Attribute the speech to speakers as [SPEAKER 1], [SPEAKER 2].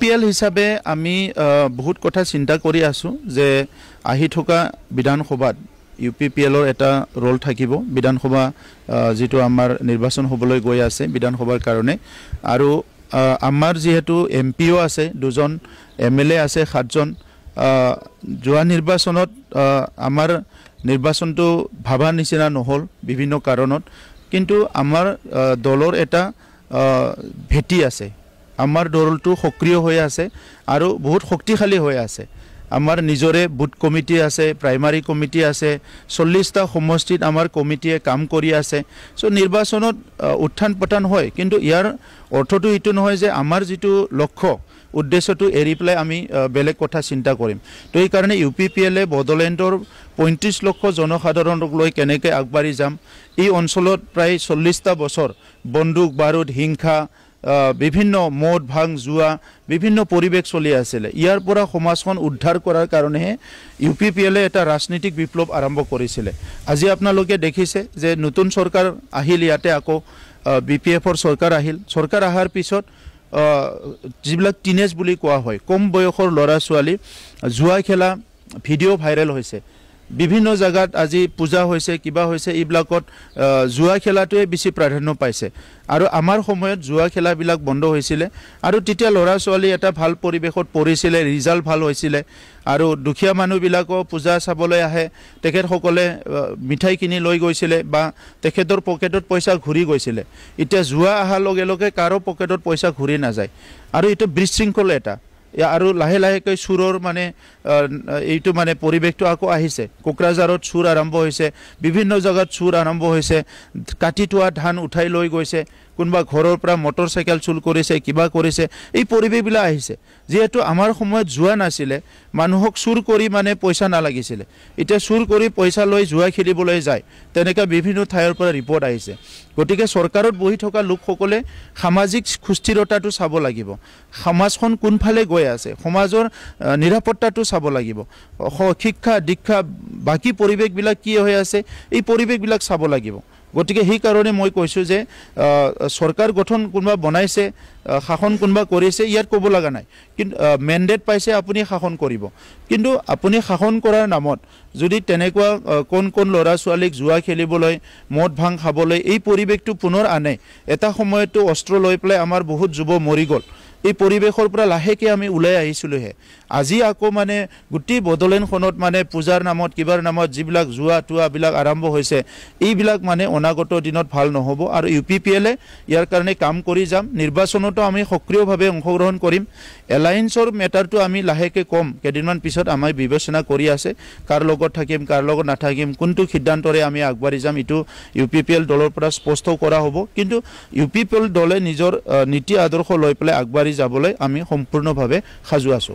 [SPEAKER 1] UPPL হিসাবে আমি বহুত কথা চিন্তা কৰি আছো যে আহি থকা বিধানসভাত UPPLৰ এটা ৰোল থাকিব বিধানসভা যেটো আমাৰ নিৰ্বাচন হ'বলৈ গৈ আছে বিধানসভাৰ কাৰণে আৰু আমাৰ যেহেতু MPও আছে দুজন MLA আছে 7 জন যোৱা নিৰ্বাচনত আমাৰ নিৰ্বাচনটো ভাবা নিচিনা নহল বিভিন্ন কাৰণত কিন্তু আমাৰ দলৰ এটা ভেটি আছে আমাৰ দলটো সক্ৰিয় হৈ আছে আৰু বহুত শক্তিশালী হৈ আছে আমাৰ নিজৰে বুথ কমিটি আছে প্ৰাইমাৰী কমিটি আছে 40টা সমষ্টিত আমাৰ কমিটিয়ে কাম কৰি আছে সো নিৰ্বাচনত উত্থান পতন হয় কিন্তু ইয়াৰ অৰ্থটো ইটো নহয় যে আমাৰ যেটো লক্ষ্য উদ্দেশ্যটো এৰি প্লাই আমি বেলেগ কথা চিন্তা কৰিম তো এই কাৰণে UPPL এ বডলেণ্ডৰ 35 লক্ষ জনসাধাৰণক লৈ কেনেকৈ আগবাঢ়ি যাম এই অঞ্চলত প্ৰায় 40টা বছৰ বন্দুক বাৰুদ হিংসা বিভিন্ন মদ ভাং জুয়া বিভিন্ন পৰিবেশ চলি আছিল ইয়াৰ পৰা সমাজখন উদ্ধাৰ কৰাৰ কাৰণে UPPL এ এটা ৰাজনৈতিক বিপ্লৱ আৰম্ভ কৰিছিল আজি আপোনালোকে দেখিছে যে নতুন চৰকাৰ আহিল ইয়াতে আকৌ BPF ৰ চৰকাৰ আহিল চৰকাৰ আহাৰ পিছত যিবিলাক টিনেজ বুলি কোৱা হয় কম বয়সৰ লৰা ছোৱালী জুয়া খেলা ভিডিও ভাইৰেল হৈছে বিভিন্ন জায়গাত আজি পূজা হৈছে কিবা হৈছে এইবিলাকত জুয়া খেলাটোৱে বেছি প্ৰাধান্য পাইছে আৰু আমাৰ সময়ত জুয়া খেলাবিলাক বন্ধ হৈছিল আৰু তেতিয়া লৰা ছোৱালী এটা ভাল পৰিবেশত পৰিছিল ৰিজাল্ট ভাল হৈছিল আৰু দুখীয়া মানুহবিলাকো পূজা চাবলৈ আহে তেখেতসকলে মিঠাই কিনি লৈ গৈছিল বা তেখেতৰ পকেটত পইচা ঘূৰি গৈছিল এতিয়া জুয়া আহাৰ লগে লগে কাৰো পকেটত পইচা ঘূৰি নাযায় আৰু এটা বিশৃংখল এটা আৰু লাহে লাহেকৈ সুৰৰ মানে এইটো মানে পৰিবেশটো আকৌ আহিছে কোকৰাঝাৰত সুৰ আৰম্ভ হৈছে বিভিন্ন জায়গাত সুৰ আৰম্ভ হৈছে কাটি তোৱা ধান উঠাই লৈ গৈছে কোনবা ঘৰৰ পৰা মটৰসাইকেল চুল কৰিছে কিবা কৰিছে এই পৰিবেশবিলাক আহিছে যেহেতু আমাৰ সময়ত জুয়া নাছিলে মানুহক চুৰ কৰি মানে পইচা নালাগিছিল এতিয়া চুৰ কৰি পইচা লৈ জুয়া খেলিবলৈ যায় তেনেকা বিভিন্ন ঠাইৰ পৰা ৰিপৰ্ট আহিছে গতিকে চৰকাৰত বহি থকা লোকসকলে সামাজিক সুস্থিৰতাটো চাব লাগিব সমাজখন কোনফালে গৈ আছে সমাজৰ নিৰাপত্তাটো চাব লাগিব শিক্ষা দীক্ষা বাকি পৰিবেশবিলাক কি হৈ আছে এই পৰিবেশবিলাক চাব লাগিব গতিকে সেই কাৰণে মই কৈছো যে সৰকাৰ গঠন কোনবা বনাইছে শাসন কোনবা কৰিছে ইয়াৰ ক'ব লাগা নাই কিন্তু মেন্ডেট পাইছে আপুনি শাসন কৰিব কিন্তু আপুনি শাসন কৰাৰ নামত যদি তেনেকুৱা কোন লৰা ছোৱালীক জুয়া খেলিবলৈ মদ ভাং খাবলৈ এই পৰিবেশটো পুনৰ আনে এটা সময়তো অস্ত্ৰ লৈ প্লাই আমাৰ বহুত যুৱ মৰি গল এই পৰিবেশৰ পৰা লাহেকে আমি উলাই আহিছিলহে আজি আকৌ মানে গুটি বদলেনখনত মানে পূজাৰ নামত কিবাৰ নামত যিবিলাক জুয়া টুয়া বিলাক আৰম্ভ হৈছে এইবিলাক মানে অনাগত দিনত ভাল নহব আৰু UPPL এ ইয়াৰ কাৰণে কাম কৰি যাম নিৰ্বাচনতো আমি সক্ৰিয়ভাৱে অংশগ্ৰহণ কৰিম এলায়েন্সৰ মেটাৰটো আমি লাহেকে কম কেদিনমান পিছত আমি বিবেচনা কৰি আছে কাৰ লগত থাকিম কাৰ লগত নাথাকিম কোনটো সিদ্ধান্তৰে আমি আগবাঢ়ি যাম ইটো UPPL দলৰ পৰা স্পষ্ট কৰা হ'ব কিন্তু UPPL দলে নিজৰ নীতি আদৰ্শ লৈ পেলাই আগবাঢ়ি যাবলৈ আমি সম্পূৰ্ণভাৱে সাজু আছো